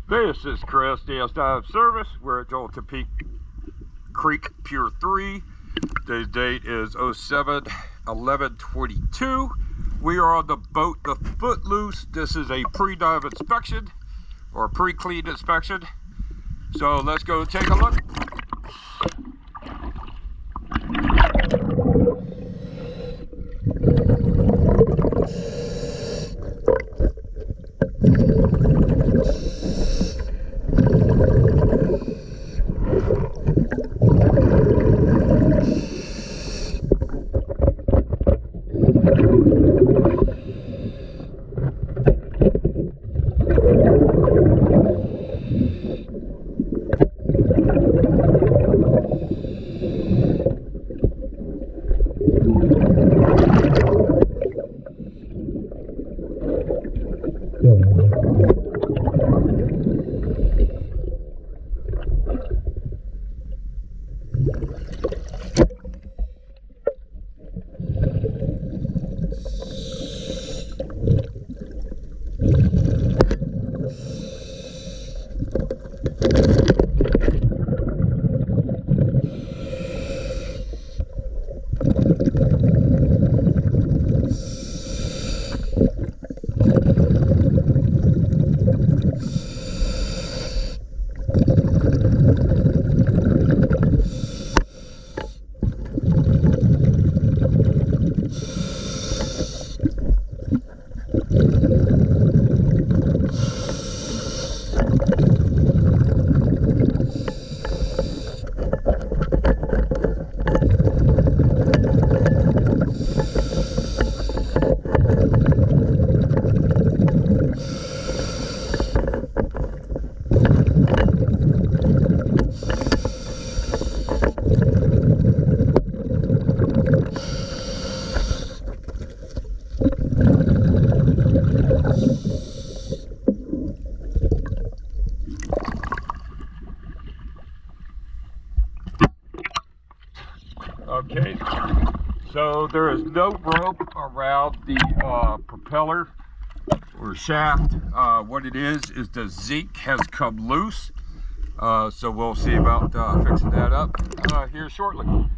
This is Chris, DS9 Service. We're at Joel Creek Pier 3. Today's date is 07/11/22. We are on the boat, the Footloose. This is a pre-dive inspection or pre-clean inspection. So let's go take a look. Okay, so there is no rope around the propeller or shaft. What it is the zinc has come loose. So we'll see about fixing that up here shortly.